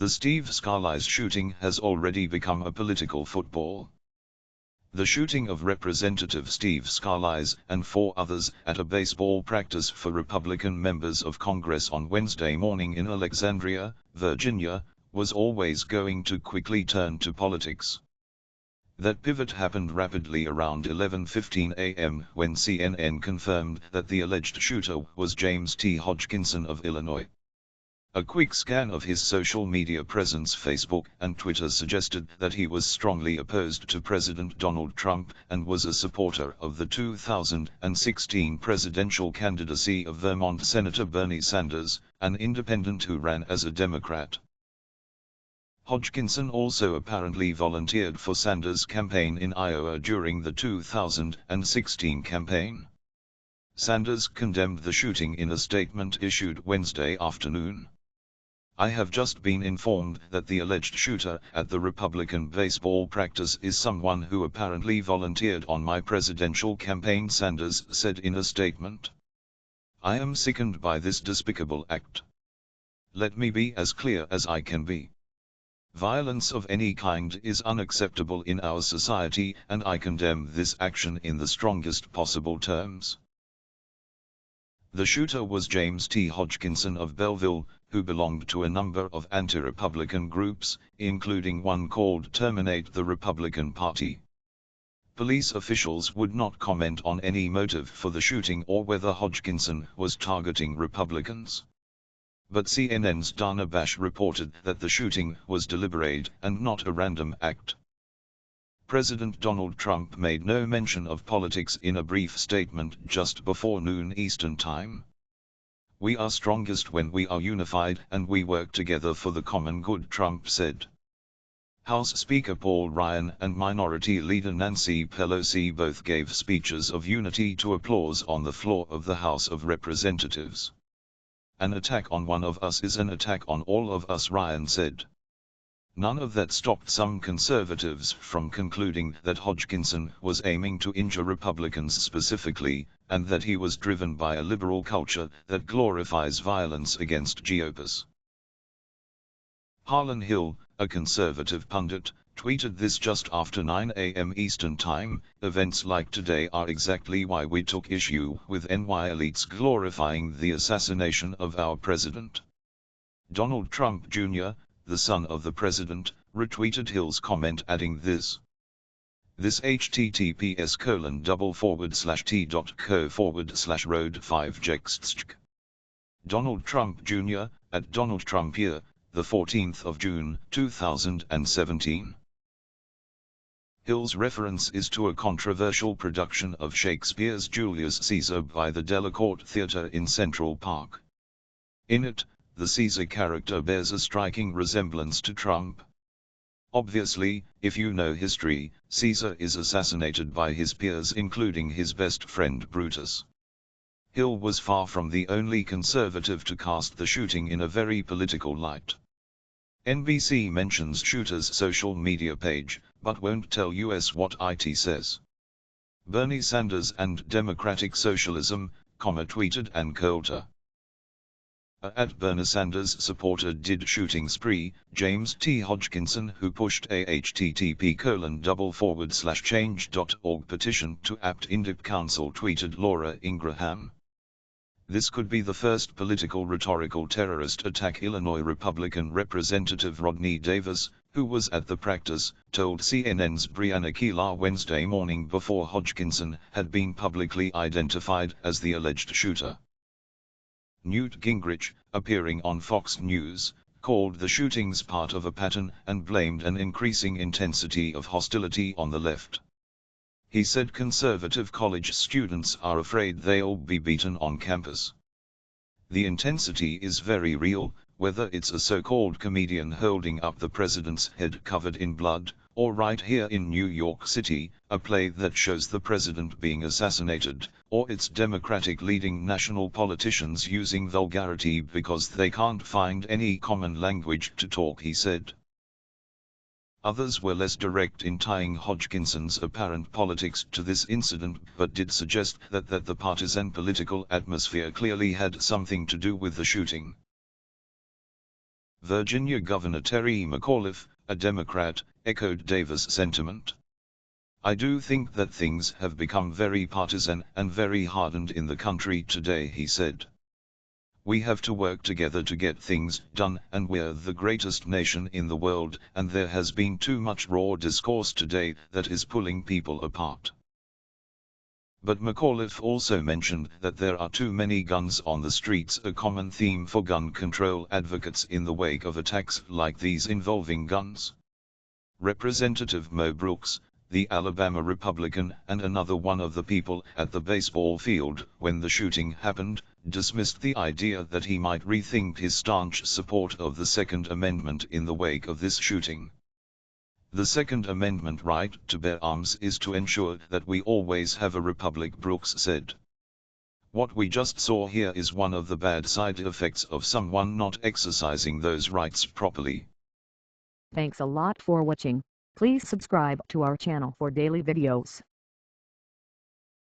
The Steve Scalise shooting has already become a political football. The shooting of Representative Steve Scalise and 4 others at a baseball practice for Republican members of Congress on Wednesday morning in Alexandria, Virginia, was always going to quickly turn to politics. That pivot happened rapidly around 11:15 a.m. when CNN confirmed that the alleged shooter was James T. Hodgkinson of Illinois. A quick scan of his social media presence, Facebook and Twitter, suggested that he was strongly opposed to President Donald Trump and was a supporter of the 2016 presidential candidacy of Vermont Senator Bernie Sanders, an independent who ran as a Democrat. Hodgkinson also apparently volunteered for Sanders' campaign in Iowa during the 2016 campaign. Sanders condemned the shooting in a statement issued Wednesday afternoon. "I have just been informed that the alleged shooter at the Republican baseball practice is someone who apparently volunteered on my presidential campaign," Sanders said in a statement. "I am sickened by this despicable act. Let me be as clear as I can be. Violence of any kind is unacceptable in our society, and I condemn this action in the strongest possible terms." The shooter was James T. Hodgkinson of Belleville, who belonged to a number of anti-Republican groups, including one called Terminate the Republican Party. Police officials would not comment on any motive for the shooting or whether Hodgkinson was targeting Republicans. But CNN's Dana Bash reported that the shooting was deliberate and not a random act. President Donald Trump made no mention of politics in a brief statement just before noon Eastern Time. "We are strongest when we are unified and we work together for the common good," Trump said. House Speaker Paul Ryan and Minority Leader Nancy Pelosi both gave speeches of unity to applause on the floor of the House of Representatives. "An attack on one of us is an attack on all of us," Ryan said. None of that stopped some conservatives from concluding that Hodgkinson was aiming to injure Republicans specifically, and that he was driven by a liberal culture that glorifies violence against GOPers. Harlan Hill, a conservative pundit, tweeted this just after 9 a.m. Eastern Time. "Events like today are exactly why we took issue with NY elites glorifying the assassination of our president." Donald Trump Jr., the son of the president, retweeted Hill's comment, adding this https://t.co/road5jextsk. Donald Trump Jr., at Donald Trump Year, the 14th of June, 2017. Hill's reference is to a controversial production of Shakespeare's Julius Caesar by the Delacorte Theatre in Central Park. In it, the Caesar character bears a striking resemblance to Trump. Obviously, if you know history, Caesar is assassinated by his peers, including his best friend Brutus. Hill was far from the only conservative to cast the shooting in a very political light. NBC mentions shooter's social media page, but won't tell us what it says. "Bernie Sanders and Democratic Socialism," tweeted Ann Coulter. At Bernie Sanders supporter did shooting spree, James T. Hodgkinson, who pushed a http://change.org petition to apt Indip Council, tweeted Laura Ingraham. "This could be the first political rhetorical terrorist attack." Illinois Republican Representative Rodney Davis, who was at the practice, told CNN's Brianna Keilar Wednesday morning before Hodgkinson had been publicly identified as the alleged shooter. Newt Gingrich, appearing on Fox News, called the shootings part of a pattern and blamed an increasing intensity of hostility on the left. He said conservative college students are afraid they'll be beaten on campus. "The intensity is very real, whether it's a so-called comedian holding up the president's head covered in blood, or right here in New York City, a play that shows the president being assassinated, or it's Democratic leading national politicians using vulgarity because they can't find any common language to talk," he said. Others were less direct in tying Hodgkinson's apparent politics to this incident, but did suggest that the partisan political atmosphere clearly had something to do with the shooting. Virginia Governor Terry McAuliffe, a Democrat, echoed Davis' sentiment. "I do think that things have become very partisan and very hardened in the country today," he said. "We have to work together to get things done, and we're the greatest nation in the world, and there has been too much raw discourse today that is pulling people apart." But McAuliffe also mentioned that there are too many guns on the streets, a common theme for gun control advocates in the wake of attacks like these involving guns. Representative Mo Brooks, the Alabama Republican and another one of the people at the baseball field when the shooting happened, dismissed the idea that he might rethink his staunch support of the Second Amendment in the wake of this shooting. "The Second Amendment right to bear arms is to ensure that we always have a republic," Brooks said. "What we just saw here is one of the bad side effects of someone not exercising those rights properly." Thanks a lot for watching. Please subscribe to our channel for daily videos.